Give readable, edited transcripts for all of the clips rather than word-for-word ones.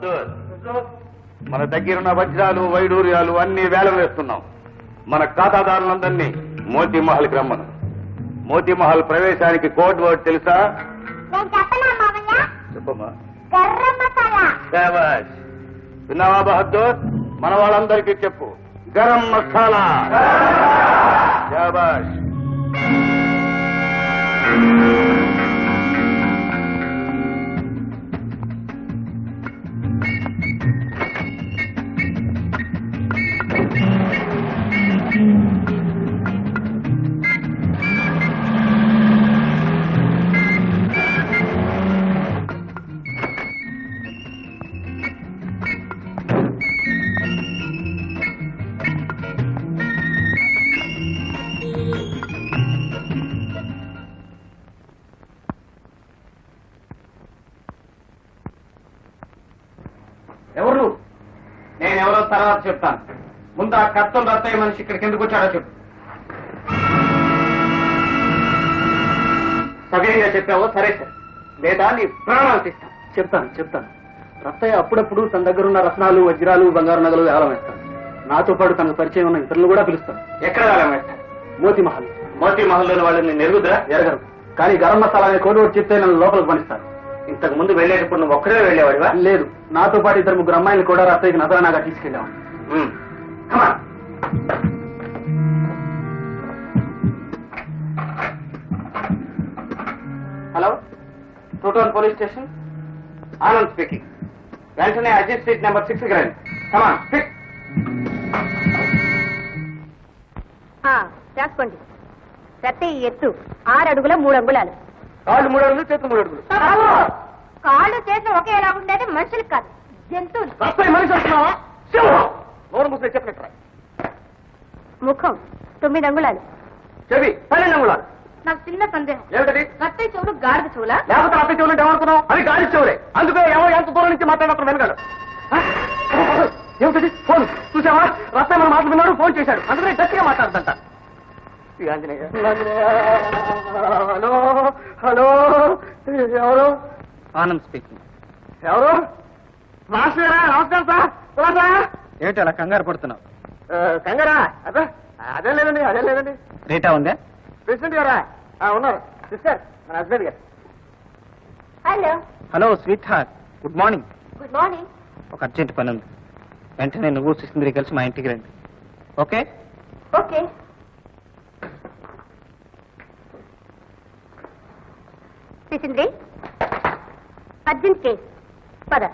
బహదూర్, మన దగ్గరున్న వజ్రాలు వైడూర్యాలు అన్ని వేలం వేస్తున్నాం. మన ఖాతాదారులందరినీ మోతీ మహల్కి రమ్మను. మోతీ మహల్ ప్రవేశానికి కోడ్ వర్డ్ తెలుసా? చెప్పమ్మా. విన్నావా బహదూర్? మన వాళ్ళందరికీ చెప్పు, గరం మసాలా. శాబాష్. ఎవరు? నేనెవరో తర్వాత చెప్తాను. ముందు ఆ కత్తులు రత్తయ్య మనిషి ఇక్కడికి ఎందుకు వచ్చాడో చెప్పు. సవ్యంగా చెప్పావో సరే సార్, లేదా నీ ప్రాణాలు తీస్తాను. చెప్తాను. రత్తయ్య అప్పుడప్పుడు తన దగ్గర ఉన్న రత్నాలు, వజ్రాలు, బంగారు నగలు వేలం వేస్తాను. నాతో పాటు తనకు పరిచయం ఉన్న ఇతరులు కూడా పిలుస్తాను. ఎక్కడ వేలం వేస్తాను? మోతీ మహల్. మోతీ మహల్లోని వాళ్ళు నేను ఎరుగుదరా? ఎరగరు. కానీ గరం మసాలా అనే కోడ్ వర్డ్ చెప్తే నన్ను లోపలికి పంపిస్తాను. ఇంతకు ముందు వెళ్లేటప్పుడు నువ్వు ఒక్కడే వెళ్ళేవాడివా? లేదు, నాతో పాటు 2-3 అమ్మాయిలు కూడా రత్తయ్యకి నజరానాగా తీసుకెళ్లేవాడిని. Hello, 2 police station, Anand speaking. వెంటనే అజిత్ స్ట్రీట్ నెంబర్ 6 రండి. Come on, quick. రాసుకోండి. రత్తయ్య ఎత్తు 6 అడుగుల 3 అంగుళాలు. కాళ్ళు 3 అడుగులు, చేతులు 3 అడుగులు. కాళ్ళు చేతులు ఒకేలా ఉండేది మనుషులకు కాదు, జంతువులు. మనిషి వస్తున్నావా? నోరు ముసలి చెప్పినట్టు. ముఖం 9 అంగుళాలు. చెవి 12 అంగుళాలు. నాకు చిన్న సందేహం. ఏమిటది? రత్తయ్య చెవులు గాడిద చెవులా? లేకపోతే రత్తయ్య చెవులు ఏమనుకున్నావు? అది గాడి చెవులే. అందుకే ఎంత దూరం నుంచి మాట్లాడతారు వెనకాడు. ఏమిటది? ఫోన్ చూసావా? రత్తయ్య మన మాటలు విన్నాడు, ఫోన్ చేశాడు. అందుకనే గట్టిగా మాట్లాడుతుంట. హలో, ఎవరు? ఆనంద్ స్పీకింగ్. ఎవరు? మాస్టరా? నమస్కారం సార్. ఏమిటి అలా కంగారు పడుతున్నావు? కంగారా? అదేం లేదండి. రీటా ఉందా? ప్రెసిడెంట్ గారా? ఉన్నారు. సిస్టర్, మన హస్బెండ్ గారు. Hello sweet heart, good morning. Good morning. ఒక అర్జెంట్ పని ఉంది, వెంటనే నువ్వు సిసింద్రి కలిసి మా ఇంటికి రండి. ఓకే? ఓకే. సిసింద్రి, అర్జెంట్ కేస్, పద.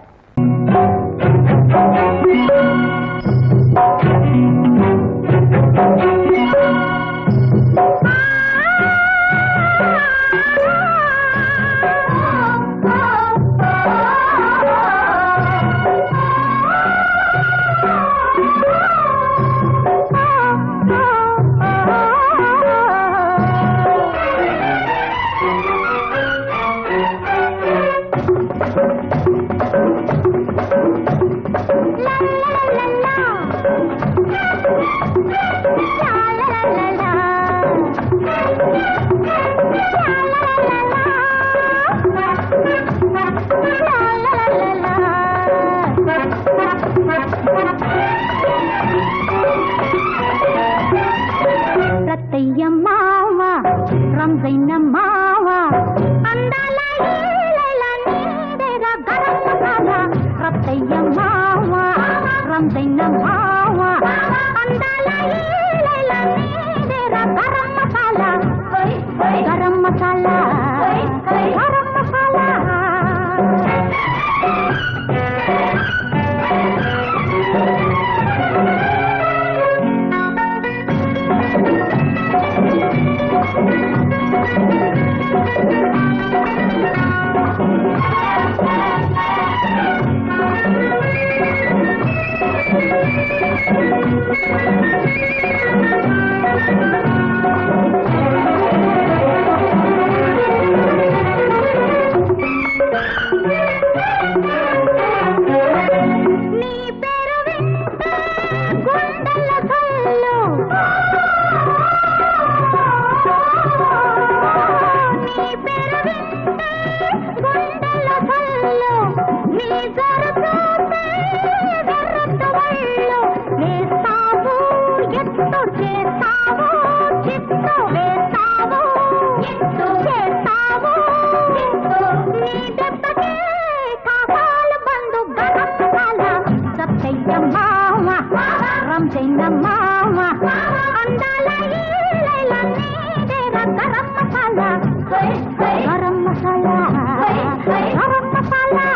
రత్తయ్య మావ రంజైన మావ అందాల నీడెరా గరం మసాలా. రత్తయ్య మావ రంజైన మావ అందాల నీడెరా గరం మసాలా. గరం మసాలా, గరం మసాలా. గరం మసాలా గరం మసాలా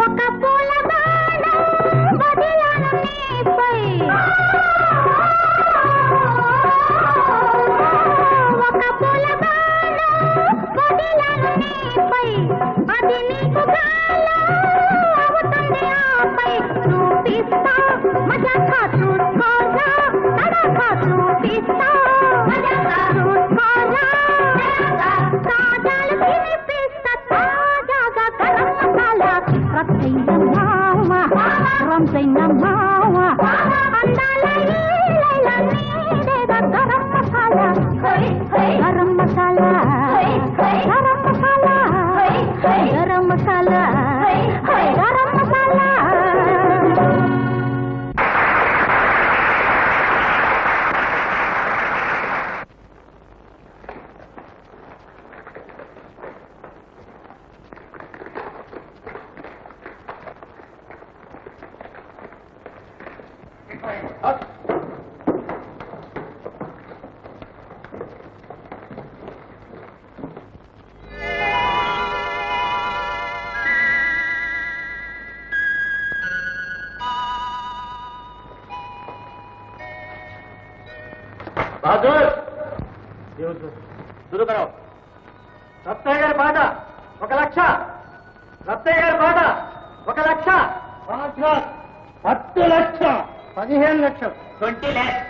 ఒక పూల బాణం వదిలాను నీపై ఒక పూల బాణం వదిలాను నీపై అది నీకు గాలం అవుతుంది ఆపై చూపిస్తా మజాకా చూసుకోరా తడాకా చూపిస్తా మజాకా చూసుకోరా కాజాలు తినిపిస్తా తాజాగా గరం మసాలా రత్తైన మావ రంజైన మావ అందాల ఈలైల నీడేగా గరం మసాలా గరం మసాలా గరం మసాలా గరం మసాలా గరం మసాలా బహదూర్ शुरू करो రత్తయ్య గారి పాట 1 లక్ష రత్తయ్య గారి పాట 1 లక్ష 10 లక్ష 15 లక్షలు 20 lakhs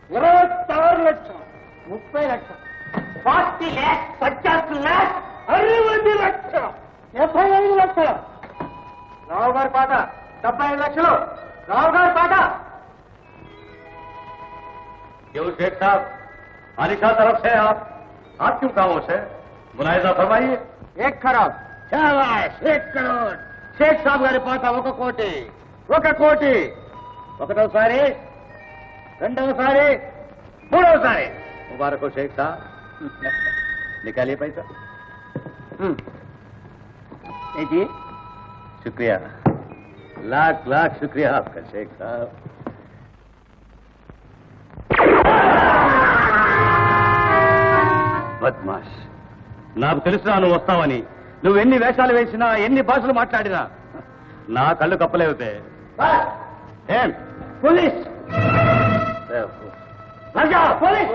26 లక్షలు 30 లక్షలు 40 lakhs 50 lakhs 60 లక్షలు 75 లక్షలు రావు గారి పాట 75 లక్షలు రావు గారి పాట क्यों शेख साहब आलिशा तरफ से आप क्यों खामोश है मुलायजा फरमाइए एक खराब शाबाश 1 करोड़ शेख साहब గారి పాట 1 కోటి 1 కోటి ఒకటోసారి రెండవసారి మూడవసారి मुबारक हो शेख साहब निकालिए पैसा जी शुक्रिया लाख लाख शुक्रिया आपका शेख साहब బద్మాష్ నాకు తెలుసునా నువ్వు వస్తావని నువ్వు ఎన్ని వేషాలు వేసినా ఎన్ని భాషలు మాట్లాడినా నా కళ్ళు కప్పలేవుతే ఏం పోలీస్ రాజా పోలీస్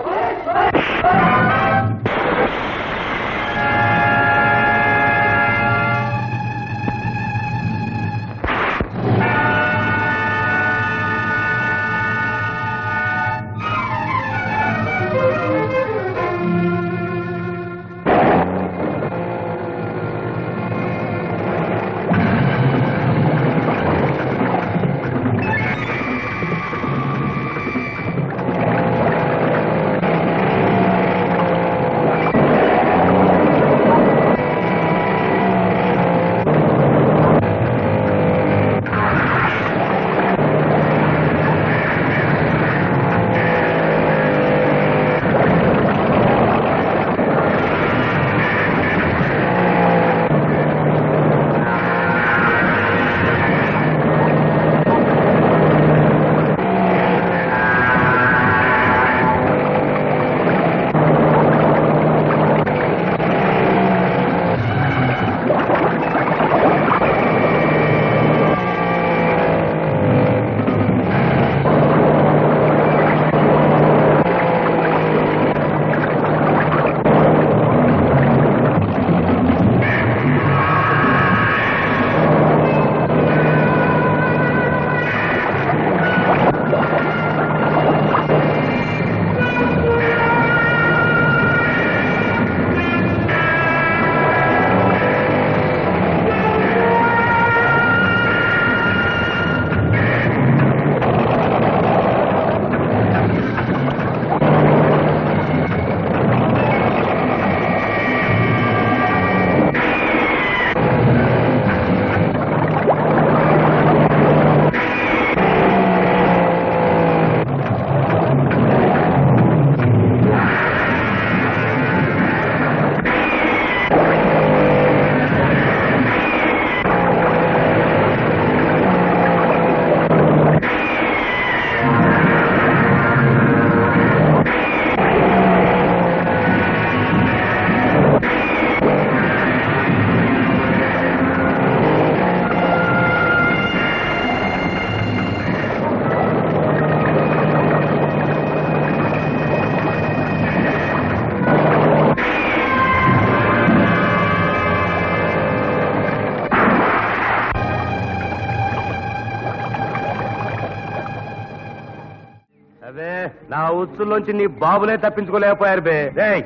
నా ఉచ్చుల్లోంచి నీ బాబులే తప్పించుకోలేకపోయారు బే రేయ్,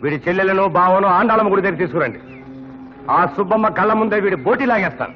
వీడి చెల్లెలను బావను ఆండాళమ్మ గుడి దగ్గర తీసుకురండి. ఆ సుబ్బమ్మ కళ్ళ ముందే వీడి బోటి లాగేస్తాను.